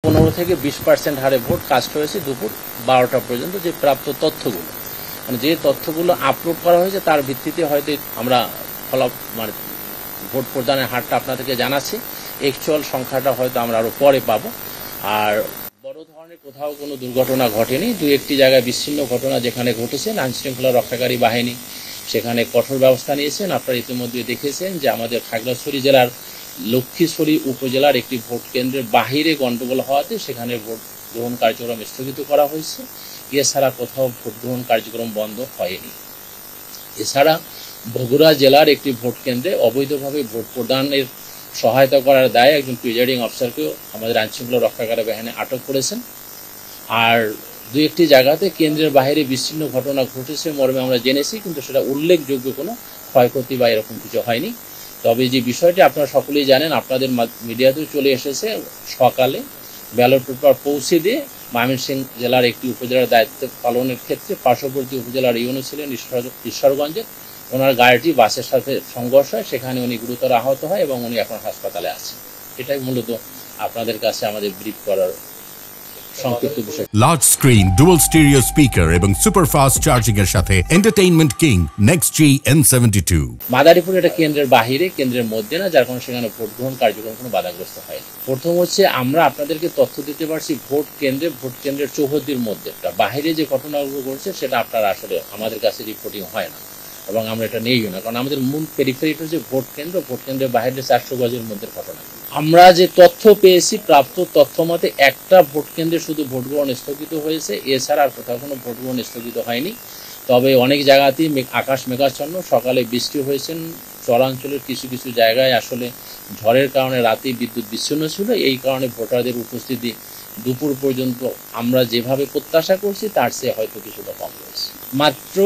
15 থেকে 20% হারে vote cast হয়েছে দুপুর 12টা পর্যন্ত। যে প্রাপ্ত তথ্যগুলো যে তথ্যগুলো আপলোড করা হয়েছে তার ভিত্তিতে হয়তো আমরা ভোট প্রদানের হারটা আপনাদেরকে জানাচ্ছি। অ্যাকচুয়াল সংখ্যাটা হয়তো আমরা আরো পরে পাবো। আর বড় ধরনের কোথাও কোনো দুর্ঘটনা ঘটেনি। দুই একটি জায়গায় বিচ্ছিন্ন ঘটনা যেখানে ঘটেছে, আইন শৃঙ্খলা রক্ষাকারী বাহিনী সেখানে কঠোর ব্যবস্থা নিয়েছেন। আপনারা ইতিমধ্যে দেখেছেন যে আমাদের খাগড়াছড়ি জেলার লক্ষ্মীছড়ি উপজেলার একটি ভোট কেন্দ্রের বাহিরে গন্ডগোল হওয়াতে সেখানে ভোট গ্রহণ কার্যক্রম স্থগিত করা হয়েছে। এছাড়া কোথাও ভোট গ্রহণ কার্যক্রম বন্ধ হয়নি। এছাড়া বগুড়া জেলার একটি ভোট কেন্দ্রে অবৈধভাবে ভোট প্রদানের সহায়তা করার দায়ে একজন প্রিজাইডিং অফিসারকেও আমাদের আইন শৃঙ্খলা রক্ষাকারী বাহিনী আটক করেছেন। আর দুই একটি জায়গাতে কেন্দ্রের বাইরে বিচ্ছিন্ন ঘটনা ঘটেছে মর্মে আমরা জেনেছি, কিন্তু সেটা উল্লেখযোগ্য কোনো ক্ষয়ক্ষতি বা এরকম কিছু হয়নি। তবে যে বিষয়টি আপনারা সকলেই জানেন, আপনাদের মিডিয়াতেও চলে এসেছে, সকালে ব্যালট পেপার পৌঁছে দিয়ে ময়মনসিংহ জেলার একটি উপজেলার দায়িত্ব পালনের ক্ষেত্রে পার্শ্ববর্তী উপজেলার ইউনো ছিলেন ঈশ্বরগঞ্জের, ওনার গাড়িটি বাসের সাথে সংঘর্ষ হয়, সেখানে উনি গুরুতর আহত হয় এবং উনি এখন হাসপাতালে আছেন। এটাই মূলত আপনাদের কাছে আমাদের ব্রিফ করার সংক্ষিপ্ত বিষয়। Large screen, dual stereo speaker এবং সুপার ফাস্ট চার্জিং এর সাথে এন্টারটেইনমেন্ট কিং নেক্সট জি N72। মাদারীপুর এটা কেন্দ্রের বাহিরে, কেন্দ্রের মধ্যে না, যার কারণে সেখানে ভোট গ্রহণ কার্যক্রম কোনো বাধাগ্রস্ত হয়নি। প্রথম হচ্ছে আমরা আপনাদেরকে তথ্য দিতে পারছি ভোট কেন্দ্রের চৌহদ্দির মধ্যে, বাহিরে যে ঘটনাগুলো ঘটছে সেটা আপনারা আসলে আমাদের কাছে রিপোর্টিং হয় না এবং আমরা এটা নেইও না, কারণ আমাদের মূল পেরিফেরিটা হচ্ছে ভোট কেন্দ্রের বাইরে 400 গজের মধ্যে ঘটনা। আমরা যে তথ্য পেয়েছি, প্রাপ্ত তথ্য মতে একটা ভোট কেন্দ্রে শুধু ভোট গ্রহণ স্থগিত হয়েছে, এছাড়া আর কোথাও কোনো ভোট গ্রহণ স্থগিত হয়নি। তবে অনেক জায়গাতেই আকাশ মেঘাচ্ছন্ন, সকালে বৃষ্টি হয়েছেন, চরাঞ্চলের কিছু কিছু জায়গায় আসলে ঝড়ের কারণে রাতেই বিদ্যুৎ বিচ্ছিন্ন ছিল। এই কারণে ভোটারদের উপস্থিতি দুপুর পর্যন্ত আমরা যেভাবে প্রত্যাশা করছি তার চেয়ে হয়তো কিছুটা কম রয়েছে। মাত্র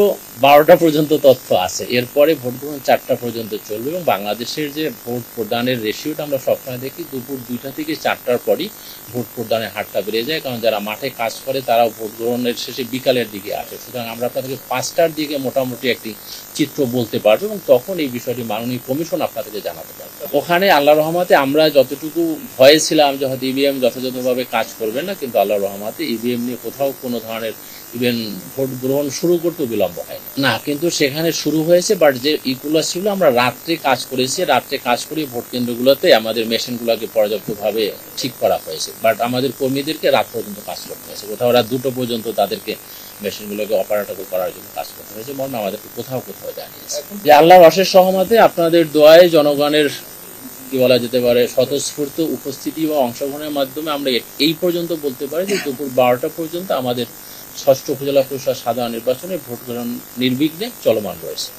12টা পর্যন্ত তথ্য আছে, এরপরে ভোট গ্রহণ 4টা পর্যন্ত চলবে এবং বাংলাদেশের যে ভোট প্রদানের রেশিওটা আমরা সবসময় দেখি, দুপুর 2টা থেকে 4টার পরই ভোট প্রদানের হারটা বেড়ে যায়, কারণ যারা মাঠে কাজ করে তারাও ভোট গ্রহণের শেষে বিকালের দিকে আসে। সুতরাং আমরা আপনাদেরকে 5টার দিকে মোটামুটি একটি চিত্র বলতে পারবো এবং তখন এই বিষয়টি মাননীয় কমিশন আপনাদেরকে জানাতে পারবে। ওখানে আল্লাহ রহমতে আমরা যতটুকু ভয়ে ছিলাম যে হয়তো ইভিএম যথাযথভাবে কাজ করবে না, কিন্তু আল্লাহ রহমতে ইভিএম নিয়ে কোথাও কোনো ধরনের ইভেন ভোট গ্রহণ শুরু করতে বিলম্ব হয় না, কিন্তু সেখানে শুরু হয়েছে। বাট যে ইগুলো ছিল আমরা রাত্রে কাজ করেছি, রাত্রে কাজ করে ভোট কেন্দ্রগুলোতে আমাদের মেশিনগুলোকে পর্যাপ্তভাবে ঠিক করা হয়েছে। বাট আমাদের কর্মীদেরকে রাত পর্যন্ত কাজ করতে হয়েছে, কোথাও রাত 2টো পর্যন্ত তাদেরকে মেশিনগুলোকে অপারেটর করার জন্য কাজ করতে হয়েছে, মর্মে আমাদেরকে কোথাও জানিয়েছে যে আল্লাহর অশেষ সহমতে আপনাদের দোয়ায় জনগণের কি বলা যেতে পারে স্বতঃস্ফূর্ত উপস্থিতি বা অংশগ্রহণের মাধ্যমে আমরা এই পর্যন্ত বলতে পারি যে দুপুর 12টা পর্যন্ত আমাদের 6ষ্ঠ উপজেলা পরিষদ সাধারণ নির্বাচনে ভোট গ্রহণ নির্বিঘ্নে চলমান রয়েছে।